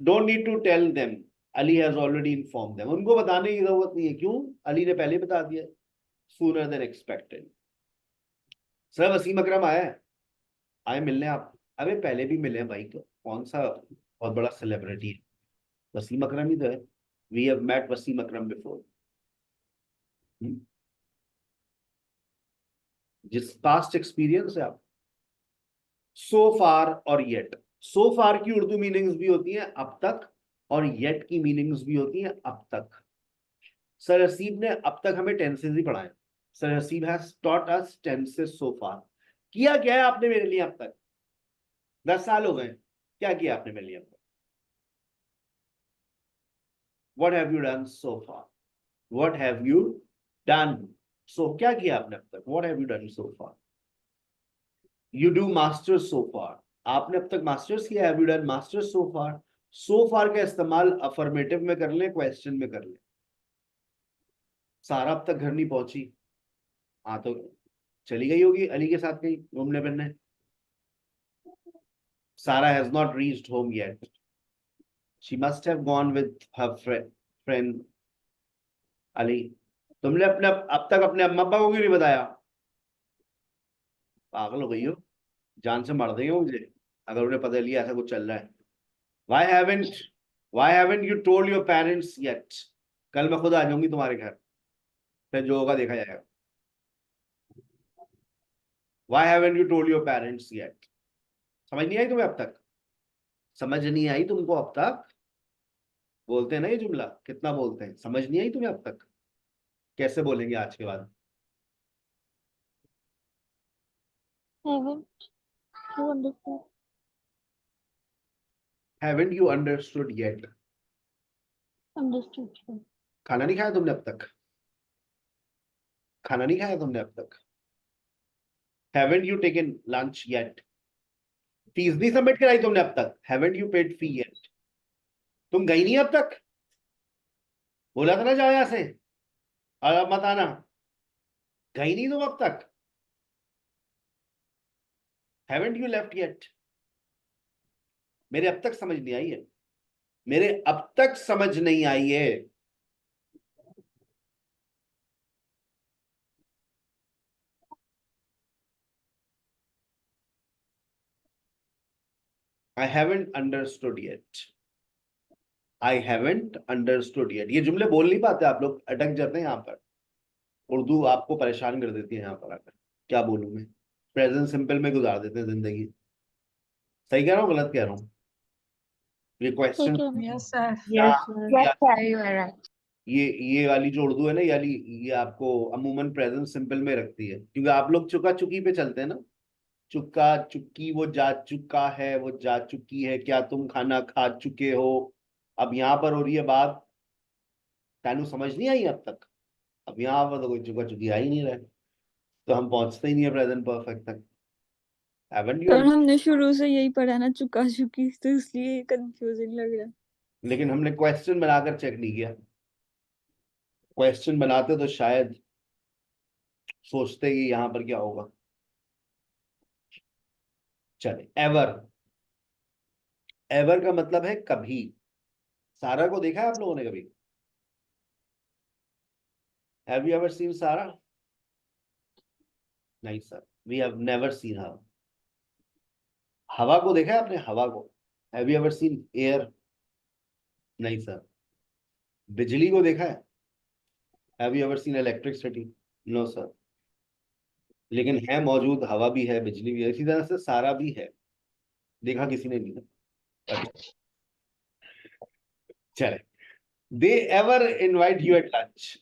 S1: don't need to tell them, Ali has already informed them, उनको बताने की जरूरत नहीं है, क्यों? अली ने पहले बता दिया, sooner than expected। Sir Wasim Akram आया है, आए मिलने आप? अबे पहले भी मिले हैं भाई, तो कौन सा बहुत बड़ा सेलिब्रिटी है, वसीम अकरम ही तो है। We have met Wasim Akram before. जिस पास्ट एक्सपीरियंस है आप, सो फार और येट। सो फार की उर्दू मीनिंग्स भी होती हैं अब तक, और येट की मीनिंग्स भी होती हैं अब तक। सर हसीब ने अब तक हमें टेंसेस ही पढ़ाए। Sir Haseeb has taught us tenses so far. किया क्या है आपने मेरे लिए अब तक? 10 साल हो गए, क्या किया आपने मेरे लिए अब तक? What have you done so far? What have you done? So क्या किया आपने अब तक? What have you done so far? You do masters so far. आपने अब तक मास्टर्स किया? Have you done masters so far? So far का इस्तेमाल अफर्मेटिव में कर ले, क्वेश्चन में कर ले। सारा अब तक घर नहीं पहुंची, हाँ तो चली गई होगी अली के साथ कहीं घूमने फिरने। सारा has not reached home yet, she must have gone with her friend Ali. तुमने अपने अब तक अपने अम्मा अब्बा को क्यों नहीं बताया? पागल हो गई हो, जान से मार देंगे मुझे अगर उन्हें पता लिया ऐसा कुछ चल रहा है। Why haven't you told your parents yet? कल मैं खुद आ जाऊंगी तुम्हारे घर, फिर जो होगा देखा जाएगा। Why haven't you told your parents yet? समझ नहीं आई तुम्हें अब तक? समझ नहीं आई तुमको अब तक? बोलते हैं ना ये जुमला, कितना बोलते हैं, समझ नहीं आई तुम्हें अब तक? कैसे बोलेंगे आज के बाद? Haven't you understood yet?
S3: Understood, sir.
S1: खाना नहीं खाया तुमने अब तक? खाना नहीं खाया तुमने अब तक? Haven't you taken lunch yet? Fees नहीं सबमिट कराई तुमने अब तक? Haven't you paid fee yet? तुम गई नहीं अब तक? बोला था ना जाओ यहां से, और अब मत आना। गई नहीं तुम अब तक? Haven't you left yet? मेरे अब तक समझ नहीं आई है, मेरे अब तक समझ नहीं आई है। I haven't understood yet. I haven't understood yet. ये जुमले बोल नहीं पाते आप लोग, अटक जाते हैं यहाँ पर। उर्दू आपको परेशान कर देती है यहाँ पर आकर। क्या बोलूं मैं, प्रेजेंट सिंपल में गुजार देते हैं जिंदगी। सही कह रहा हूँ गलत कह रहा हूँ? ये question
S3: Yes, sir.
S4: Yes, sir. Yes, sir, you are right.
S1: ये वाली जो उर्दू है ना, ये आपको अमूमन प्रेजेंट सिंपल में रखती है, क्योंकि आप लोग चुका चुकी पे चलते हैं ना। चुका चुक्की, वो जा चुका है, वो जा चुकी है, क्या तुम खाना खा चुके हो? अब यहाँ पर हो रही है बात, तानू समझ नहीं आई अब तक। अब यहाँ पर तो कोई चुका चुकी आ ही नहीं रहा है, तो हम पहुंचते ही नहीं है प्रेजेंट परफेक्ट तक। Haven't you?
S2: पर हमने शुरू से यही पढ़ा ना, चुका चुकी, तो इसलिए कंफ्यूजिंग लग रहा है।
S1: लेकिन हमने क्वेश्चन बनाकर चेक नहीं किया। क्वेश्चन बनाते तो शायद सोचते कि यहाँ पर क्या होगा। चले, एवर। एवर का मतलब है कभी। सारा को देखा है आप लोगों ने कभी? Have you ever seen सारा? नहीं sir, we have never seen her. हवा को देखा है आपने? हवा को Have you ever seen air? नहीं सर। बिजली को देखा है? Have you ever seen electricity? No sir. लेकिन है मौजूद, हवा भी है, बिजली भी है, इसी तरह से सारा भी है, देखा किसी ने नहीं। अच्छा चले, they ever invite you at lunch?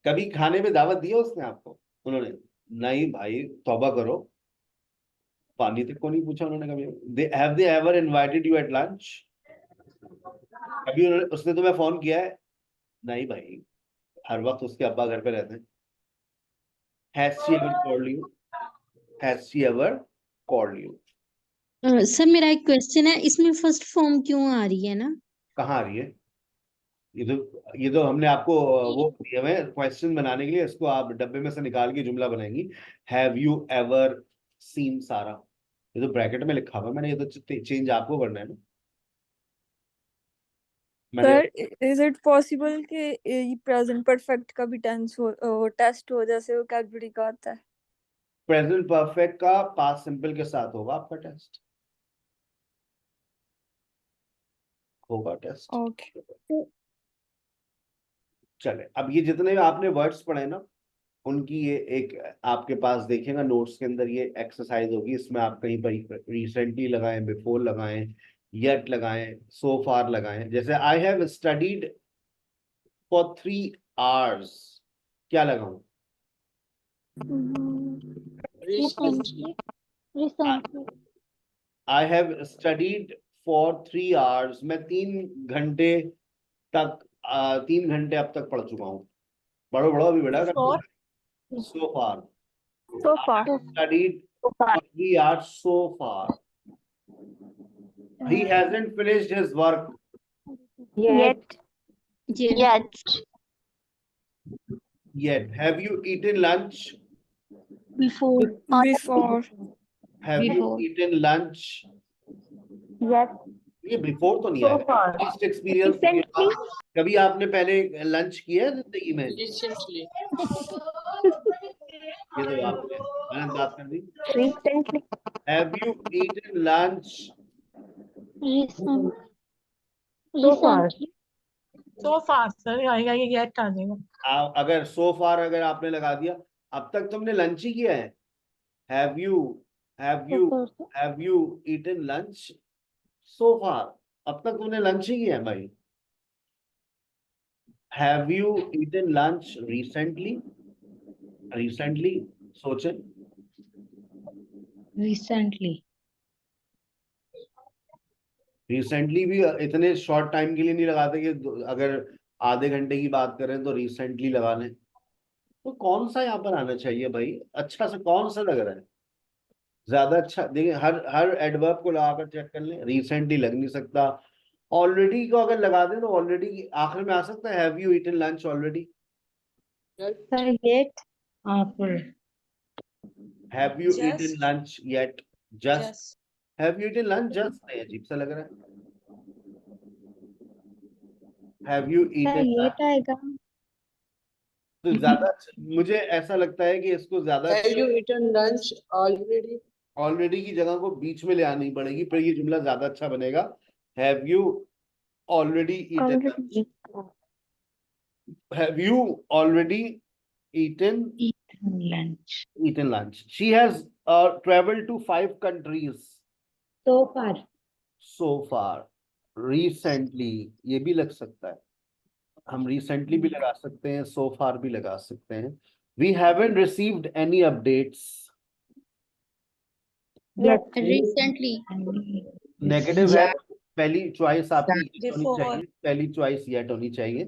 S1: कभी खाने में दावत दी है उसने आपको? उन्होंने? नहीं भाई, तौबा करो, पानी तक को नहीं पूछा उन्होंने कभी। Have they ever invited you at lunch? कभी उसने तुम्हें फोन किया है? नहीं भाई, हर वक्त उसके अब्बा घर पे रहते हैं। Has she ever called you? Has she ever called you?
S3: Sir मेरा एक क्वेश्चन है, इसमें फर्स्ट फॉर्म क्यों आ रही है ना?
S1: कहाँ आ रही है? ये तो हमने आपको वो दिए हुए क्वेश्चन बनाने के लिए, इसको आप डब्बे में से निकाल के जुमला बनाएंगी। हैव यू एवर सीन सारा? ये तो ब्रैकेट में लिखा हुआ है मैंने, ये तो चेंज आपको करना है ना। मैंने
S2: सर इज इट पॉसिबल कि प्रेजेंट परफेक्ट का भी टेंस हो टेस्ट हो जैसे वो कैडबरी का होता है?
S1: प्रेजेंट परफेक्ट का पास्ट सिंपल के साथ होगा आपका टेस्ट, होगा टेस्ट।
S2: ओके।
S1: चले, अब ये जितने आपने वर्ड्स पढ़े ना, उनकी ये एक आपके पास देखिएगा नोट्स के अंदर ये एक्सरसाइज होगी। इसमें आप कहीं पर रिसेंटली लगाएं, बिफोर लगाएं, येट लगाएं, सो फार लगाएं। जैसे I have studied for 3 hours, क्या लगाऊं?
S3: Recently. Recently.
S1: I have studied for 3 hours, मैं 3 घंटे तक 3 घंटे अब तक पढ़ चुका हूँ। पढ़ो पढ़ो अभी बेटा।
S3: Before.
S1: So far,
S5: So far.
S1: Studied
S5: So far.
S1: 3 hours so far. He hasn't finished his work
S5: Yet.
S3: Yes.
S1: yet. Have you eaten lunch?
S3: Before.
S2: Before.
S1: Have you
S3: Before.
S1: eaten lunch?
S5: Yet.
S1: ये before तो नहीं
S5: So
S1: आएगा।
S5: far.
S1: Least experience के
S5: Recently.
S1: बाद कभी आपने पहले lunch किया है जिंदगी में? ये तो आपने गलत बात कर दी।
S5: Recently.
S1: Have you eaten lunch?
S3: Recent.
S5: So far.
S3: Recently.
S6: So far sir आएगा, ये गेट आ जाएगा।
S1: अगर so far अगर आपने लगा दिया, अब तक तुमने लंच ही किया है। Have you eaten lunch so far? अब तक तुमने लंच ही किया है भाई। Have you eaten lunch recently? Recently सोचे।
S3: Recently.
S1: रिसेंटली भी इतने शॉर्ट टाइम के लिए नहीं लगाते कि अगर आधे घंटे की बात करें तो रिसेंटली लगा लें। तो कौन सा यहाँ पर आना चाहिए भाई? अच्छा से कौन सा लग रहा है ज्यादा अच्छा? देखिए हर एडवर्ब को लगाकर चेक कर लें। रिसेंटली लग नहीं सकता। ऑलरेडी को अगर लगा दें तो ऑलरेडी आखिर में आ सकता है। Have you eaten lunch already?
S3: Sir, yet. After.
S1: Have you
S6: Just.
S1: Eaten lunch yet? Just. Have you eaten lunch just नहीं, अजीब सा लग रहा है। Have you
S3: Sir,
S1: eaten
S3: yet आएगा.
S1: तो ज्यादा मुझे ऐसा लगता है कि इसको ज्यादा ऑलरेडी की जगह को बीच में ले आनी पड़ेगी, फिर ये जुमला ज्यादा अच्छा बनेगा। Have you already eaten lunch? Have you already eaten
S3: Lunch.
S1: Lunch? She has travelled to 5 countries
S3: So far.
S1: so far. Recently ये भी लग सकता है। हम रिसेंटली भी लगा सकते हैं, so far भी लगा सकते हैं। We haven't received any updates.
S5: Yet.
S3: Recently.
S1: Negative है, पहली चॉइस आपकी yes होनी
S2: Before.
S1: चाहिए, पहली चॉइस येट होनी चाहिए।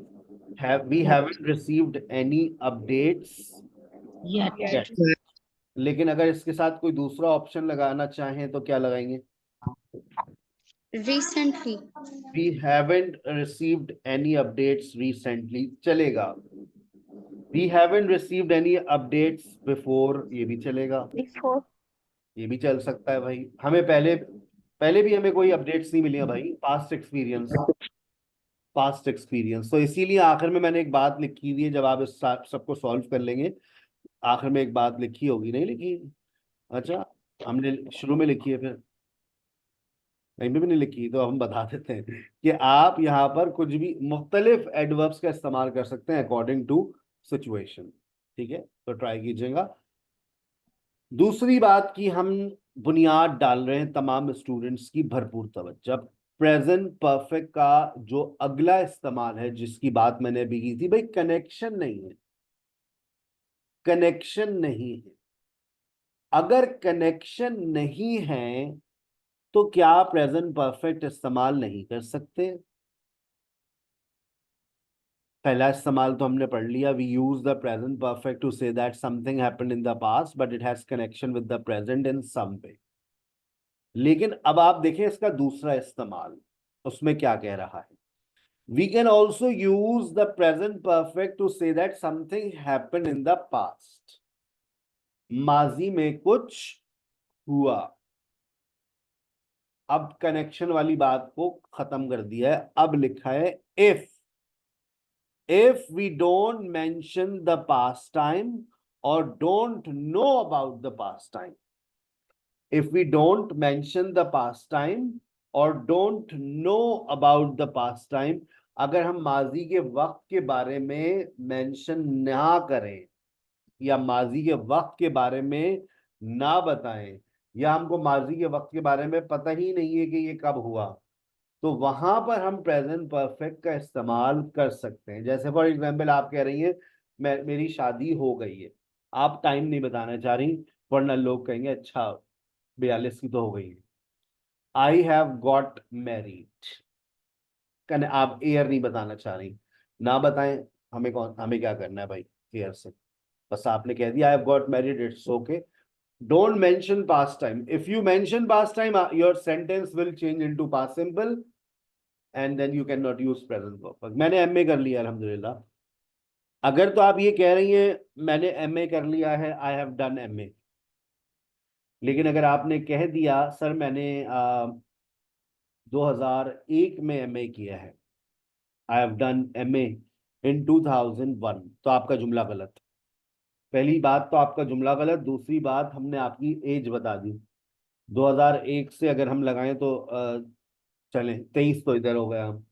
S1: We haven't received any updates yet. लेकिन अगर इसके साथ कोई दूसरा ऑप्शन लगाना चाहें तो क्या लगाएंगे?
S3: Recently.
S1: We haven't received any updates recently चलेगा। We haven't received any updates before, ये भी चलेगा।
S5: Before.
S1: ये भी चल सकता है भाई। हमें पहले भी हमें कोई अपडेट्स नहीं मिली है भाई। Past experience. तो इसीलिए आखिर में मैंने एक बात लिखी हुई है, जब आप इस सबको सॉल्व कर लेंगे आखिर में एक बात लिखी होगी। नहीं लिखी? अच्छा, हमने शुरू में लिखी है, फिर कहीं पे भी नहीं लिखी, तो हम बता देते हैं कि आप यहाँ पर कुछ भी मुख्तलिफ एडवर्ब्स का इस्तेमाल कर सकते हैं अकॉर्डिंग टू सिचुएशन। ठीक है, तो ट्राई कीजिएगा। दूसरी बात की हम बुनियाद डाल रहे हैं तमाम स्टूडेंट्स की भरपूर तवज्जो। प्रेजेंट परफेक्ट का जो अगला इस्तेमाल है, जिसकी बात मैंने अभी की थी भाई, कनेक्शन नहीं है। अगर कनेक्शन नहीं है तो क्या प्रेजेंट परफेक्ट इस्तेमाल नहीं कर सकते? पहला इस्तेमाल तो हमने पढ़ लिया, we use the present perfect to say that something happened in the past but it has connection with the present in some way. लेकिन अब आप देखें इसका दूसरा इस्तेमाल, उसमें क्या कह रहा है? We can also use the present perfect to say that something happened in the past. माजी में कुछ हुआ। अब कनेक्शन वाली बात को खत्म कर दिया है, अब लिखा है if we don't mention the past time or don't know about the past time, if we don't mention the past time or don't know about the past time, अगर हम माजी के वक्त के बारे में मेंशन ना करें या माजी के वक्त के बारे में ना बताएं या हमको माजी के वक्त के बारे में पता ही नहीं है कि ये कब हुआ, तो वहां पर हम प्रेजेंट परफेक्ट का इस्तेमाल कर सकते हैं। जैसे फॉर एग्जांपल आप कह रही हैं मेरी शादी हो गई है, आप टाइम नहीं बताना चाह रही, वरना लोग कहेंगे अच्छा 42 की तो हो गई है। आई हैव गॉट मैरिड, कहने आप ईयर नहीं बताना चाह रही, ना बताएं, हमें क्या करना है भाई ईयर से, बस आपने कह दिया I have got married, it's okay. Don't mention past time, if you mention past time your sentence will change into past simple and then you can not use present perfect. मैंने MA कर लिया अल्हम्दुलिल्लाह, अगर तो आप ये कह रही हैं मैंने एमए कर लिया है, आई हैव डन एमए, लेकिन अगर आपने कह दिया सर मैंने 2001 में एमए किया है, आई हैव डन एमए इन 2001, तो आपका जुमला गलत। पहली बात तो आपका जुमला गलत, दूसरी बात हमने आपकी एज बता दी। 2001 से अगर हम लगाएं तो चलें 23 तो इधर हो गया हम,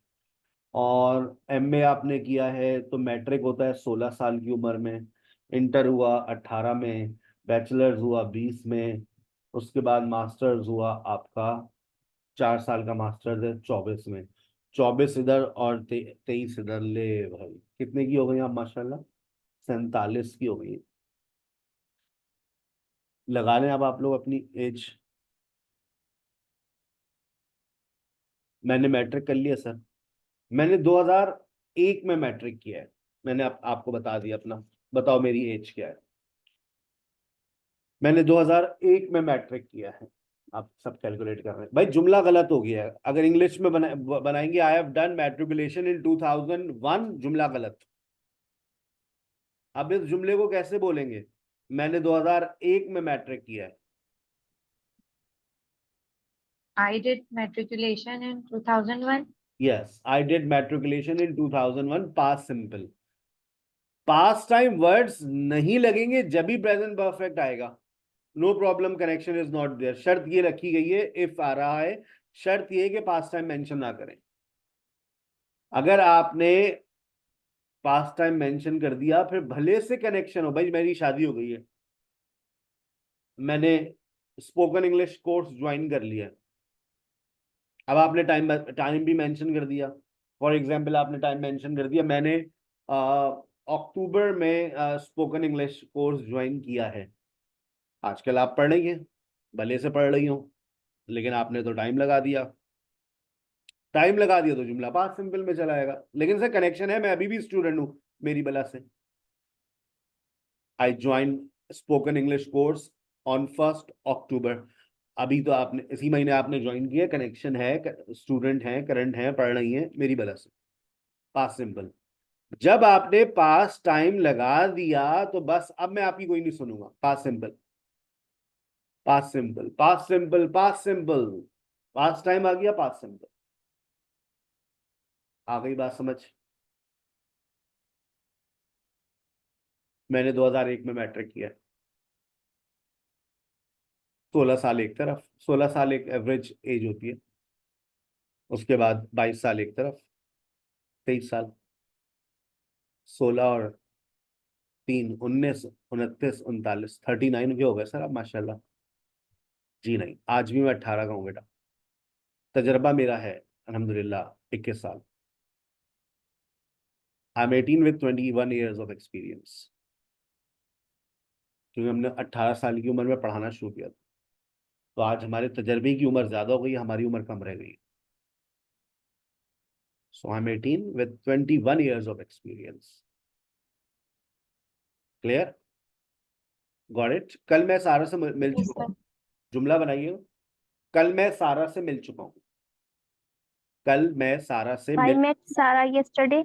S1: और एमए आपने किया है तो मैट्रिक होता है 16 साल की उम्र में, इंटर हुआ 18 में, बैचलर्स हुआ 20 में, उसके बाद मास्टर्स हुआ आपका 4 साल का मास्टर्स है 24 में, 24 इधर और 23 इधर, ले भाई कितने की हो गई आप माशाल्लाह, 47 की हो गई। लगा लें अब आप लोग अपनी एज। मैंने मैट्रिक कर लिया सर, मैंने 2001 में मैट्रिक किया है, मैंने आपको बता दिया अपना, बताओ मेरी एज क्या है। मैंने 2001 में मैट्रिक किया है, आप सब कैलकुलेट कर रहे हैं भाई, जुमला गलत हो गया है। अगर इंग्लिश में बनाएंगे I have done matriculation in 2001, जुमला गलत। अब इस जुमले को कैसे बोलेंगे? मैंने 2001 में मैट्रिक किया है।
S4: I did matriculation in 2001.
S1: Yes, I did matriculation in 2001, past simple. Past time words नहीं लगेंगे जब भी प्रेजेंट परफेक्ट आएगा, no problem, connection is not there. शर्त ये रखी गई है इफ आ रहा है, शर्त ये है कि पास्ट टाइम मेंशन ना करें। अगर आपने पास्ट टाइम मेंशन कर दिया फिर भले से कनेक्शन हो, भाई मेरी शादी हो गई है, मैंने स्पोकन इंग्लिश कोर्स ज्वाइन कर लिया, अब आपने टाइम भी मेंशन कर दिया। फॉर एग्जांपल आपने टाइम मेंशन कर दिया मैंने अक्टूबर में स्पोकन इंग्लिश कोर्स ज्वाइन किया है। आजकल आप पढ़ रही हैं, भले से पढ़ रही हो, लेकिन आपने तो टाइम लगा दिया, टाइम लगा दिया तो जुमला पास्ट सिंपल में चला आएगा। लेकिन सर कनेक्शन है, मैं अभी भी स्टूडेंट हूं मेरी बला से। I join spoken English course on 1 अक्टूबर, अभी तो आपने इसी महीने आपने ज्वाइन किया, कनेक्शन है, स्टूडेंट हैं, करंट हैं, पढ़ रही हैं मेरी बला से, पास्ट सिंपल। जब आपने पास्ट टाइम लगा दिया तो बस अब मैं आपकी कोई नहीं सुनूंगा, past simple, past simple, past simple, past simple, past time आ गया, पास्ट सिंपल। आ गई बात समझ? मैंने 2001 में मैट्रिक किया, 16 साल एक तरफ, 16 साल एक एवरेज एज होती है, उसके बाद 22 साल एक तरफ, 23 साल, 16 और 3 19 29 39, 39 के हो गए सर अब माशाल्लाह। जी नहीं, आज भी मैं 18 का हूँ बेटा, तजर्बा मेरा है अल्हम्दुलिल्लाह 21 साल। I am 18 with 21 years of experience। क्योंकि हमने 18 साल की उम्र में पढ़ाना शुरू किया था। तो आज हमारे तजर्बे की उम्र ज्यादा हो गई, हमारी उम्र कम रह गई। So I'm 18 with 21 years of experience. Clear? Got it? कल मैं सारा से मिल
S6: Yes,
S1: चुका
S6: sir.
S1: हूँ। जुमला बनाइए। कल मैं सारा से मिल चुका हूँ। कल मैं सारा से
S5: I
S1: mill
S5: met Sarah yesterday.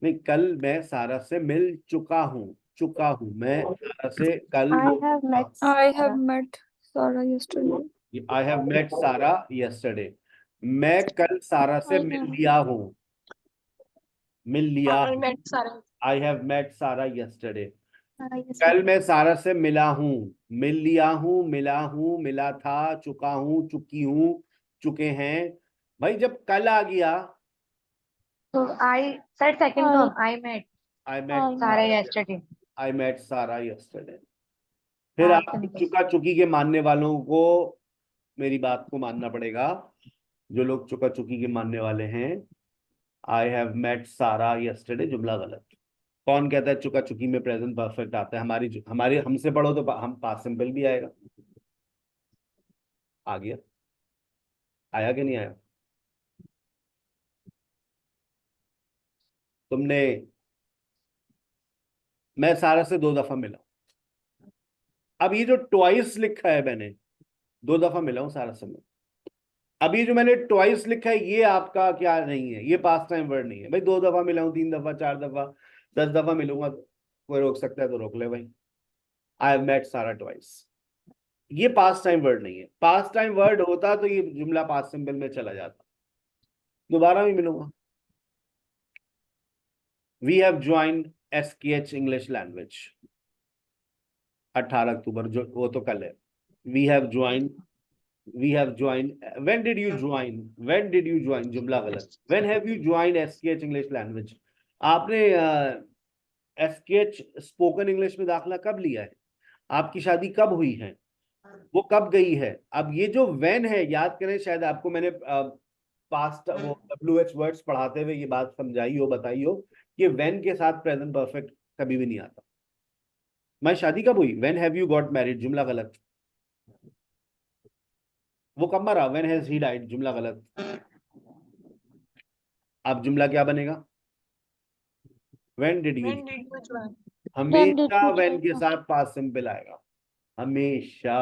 S1: नहीं, कल मैं सारा से मिल चुका हूँ। मैं सारा से कल
S5: I have met
S2: I have
S5: Sarah.
S2: met Sarah yesterday.
S1: I have met सारा yesterday. मैं कल सारा से मिल लिया हूँ।
S6: I met Sarah.
S1: I have met सारा yesterday.
S5: Sarah
S1: कल
S5: yesterday.
S1: मैं सारा से मिला हूँ, मिल लिया हूँ, मिला था, चुका हूँ, चुकी हूँ, चुके हैं। भाई जब कल आ गया,
S4: So I said second
S5: Hi.
S4: term. I met
S1: I met
S4: Sarah yesterday.
S1: I met सारा yesterday. फिर
S4: हाँ,
S1: आप चुका चुकी के मानने वालों को मेरी बात को मानना पड़ेगा। जो लोग चुका चुकी के मानने वाले हैं, I have met सारा yesterday जुमला गलत। कौन कहता है चुका चुकी में प्रेजेंट परफेक्ट आता है? हमारी हमसे पढ़ो तो हम पास्ट सिंपल भी आएगा। आ गया? आया कि नहीं आया? तुमने मैं सारा से 2 दफा मिला। अब ये जो ट्वाइस लिखा है मैंने, 2 दफा मिला हूं सारा से मैं। अब ये जो मैंने ट्वाइस लिखा है ये आपका क्या नहीं है, ये पास्ट टाइम वर्ड नहीं है भाई। 2 दफा मिला हूं, 3 दफा, 4 दफा, 10 दफा मिलूंगा, कोई रोक सकता है तो रोक ले भाई। आई हैव मेट सारा ट्वाइस, ये पास्ट टाइम वर्ड नहीं है। पास्ट टाइम वर्ड होता तो ये जुमला पास्ट सिंपल में चला जाता। दोबारा भी मिलूंगा। We have joined SKH English language 18 October, जो वो तो कल है। We have joined when did you join जुमला गलत। When have you joined SKH English language. आपने SKH स्पोकन इंग्लिश में दाखिला कब लिया है? आपकी शादी कब हुई है? वो कब गई है? अब ये जो व्हेन है, याद करें, शायद आपको मैंने पास्ट वो WH वर्ड्स पढ़ाते हुए ये बात समझाई हो, बताई हो कि व्हेन के साथ प्रेजेंट परफेक्ट कभी भी नहीं आता। मैं शादी कब हुई? When have you got married जुमला गलत। वो कब मरा? व्हेन हैज ही डाइड जुमला गलत। अब जुमला क्या बनेगा? When did you.
S6: When did you join?
S1: हमेशा व्हेन के साथ पास्ट सिंपल आएगा, हमेशा।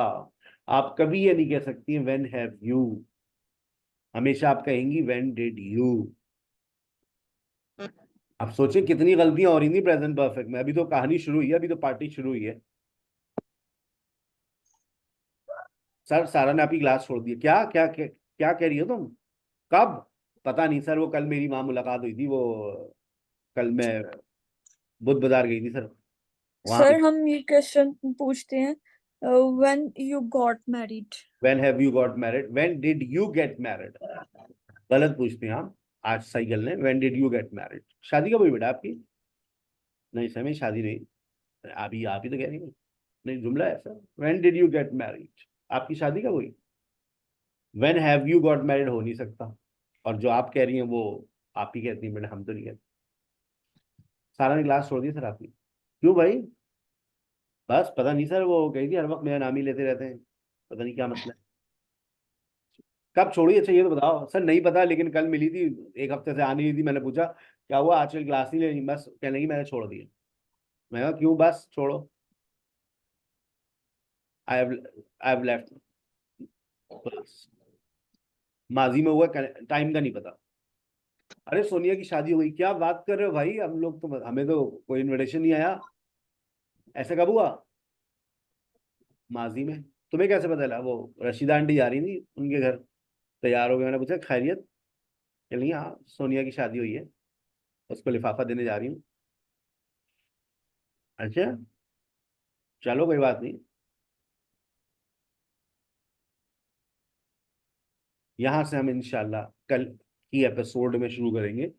S1: आप कभी ये नहीं कह सकती व्हेन हैव यू, हमेशा आप कहेंगी व्हेन डिड यू। अब सोचिए कितनी गलतियां हो रही थी प्रेजेंट परफेक्ट में। अभी तो कहानी शुरू हुई है, अभी तो पार्टी शुरू हुई है। सर सारा ने आपकी क्लास छोड़ दी। क्या क्या क्या, क्या कह रही हो तुम? कब? पता नहीं सर, वो कल मेरी वहां मुलाकात हुई थी। वो कल मैं बुध बाजार गई थी सर, वहां।
S2: सर हम ये क्वेश्चन पूछते हैं when you got married.
S1: When have you got married, when did you get married, गलत पूछते हैं आप। आज सही गल ने, when did you get married. शादी कब हुई बेटा आपकी? नहीं सर मेरी शादी नहीं। अभी आप ही तो कह रही हैं। नहीं जुमला है sir, when did you get married. आपकी शादी कब हुई? When have you got married हो नहीं सकता। और जो आप कह रही हैं वो आप ही कहती हैं बेटा, हम तो नहीं कहते। सारा ने क्लास छोड़ दी सर आपकी। क्यों भाई? बस पता नहीं सर, वो कही थी हर वक्त मेरा नाम ही लेते रहते हैं, पता नहीं क्या मसला है। कब छोड़ी? अच्छा ये तो बताओ सर। नहीं पता, लेकिन कल मिली थी, 1 हफ्ते से आ नहीं रही थी। मैंने पूछा क्या हुआ, आजकल क्लास नहीं ले रही? बस कहने लगी मैंने छोड़ दिया। मैं कहा क्यों? बस छोड़ो। I have left. बस माजी में हुआ, टाइम का नहीं पता। अरे सोनिया की शादी हो गई, क्या बात कर रहे हो भाई? हम लोग तो, हमें तो कोई इनविटेशन नहीं आया। ऐसा कब हुआ? माजी में। तुम्हें कैसे पता लगा? वो रशीदा आंटी जा रही थी उनके घर, तैयार हो गए। मैंने पूछा खैरियत? चलिए हाँ सोनिया की शादी हुई है, उसको लिफाफा देने जा रही हूँ। अच्छा चलो कोई बात नहीं। यहाँ से हम इंशाल्लाह कल की एपिसोड में शुरू करेंगे।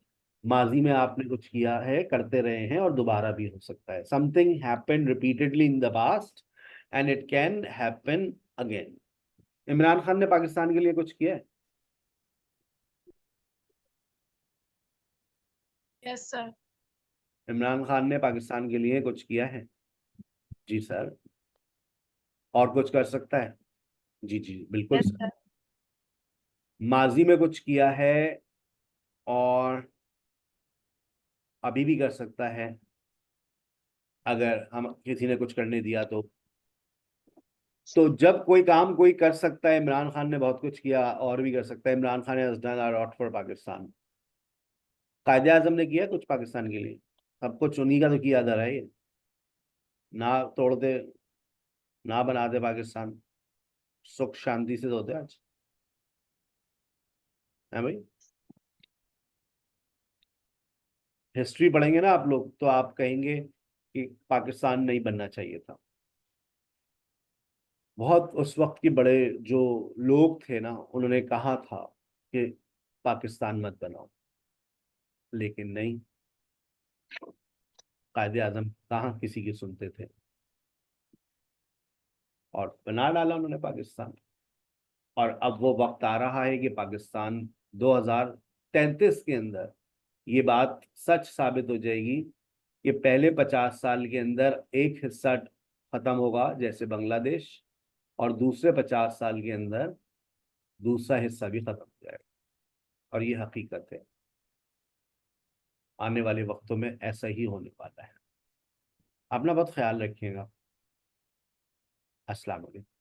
S1: माजी में आपने कुछ किया है, करते रहे हैं, और दोबारा भी हो सकता है। Something happened repeatedly in the past and it can happen again. Imran Khan ने पाकिस्तान के लिए कुछ किया है?
S6: Yes, sir.
S1: इमरान खान ने पाकिस्तान के लिए कुछ किया है? जी सर। और कुछ कर सकता है? जी जी बिल्कुल
S6: Yes,
S1: सर।
S6: sir.
S1: माजी में कुछ किया है और अभी भी कर सकता है, अगर हम किसी ने कुछ करने दिया तो जब कोई काम कोई कर सकता है, इमरान खान ने बहुत कुछ किया और भी कर सकता है। Imran Khan has done a lot for Pakistan. कायदे आजम ने किया कुछ पाकिस्तान के लिए? सब कुछ उन्हीं का तो किया जा रहा है ये। ना तोड़ दे, ना बना दे पाकिस्तान, सुख शांति से होते आज, है भाई। हिस्ट्री पढ़ेंगे ना आप लोग तो आप कहेंगे कि पाकिस्तान नहीं बनना चाहिए था। बहुत उस वक्त के बड़े जो लोग थे ना, उन्होंने कहा था कि पाकिस्तान मत बनाओ, लेकिन नहीं, कायदे आजम कहाँ किसी की सुनते थे और बना डाला उन्होंने पाकिस्तान। और अब वो वक्त आ रहा है कि पाकिस्तान 2033 के अंदर ये बात सच साबित हो जाएगी कि पहले 50 साल के अंदर एक हिस्सा खत्म होगा जैसे बांग्लादेश, और दूसरे 50 साल के अंदर दूसरा हिस्सा भी खत्म हो जाएगा। और ये हकीकत है, आने वाले वक्तों में ऐसा ही होने वाला है। अपना बहुत ख्याल रखिएगा। अस्सलाम वालेकुम।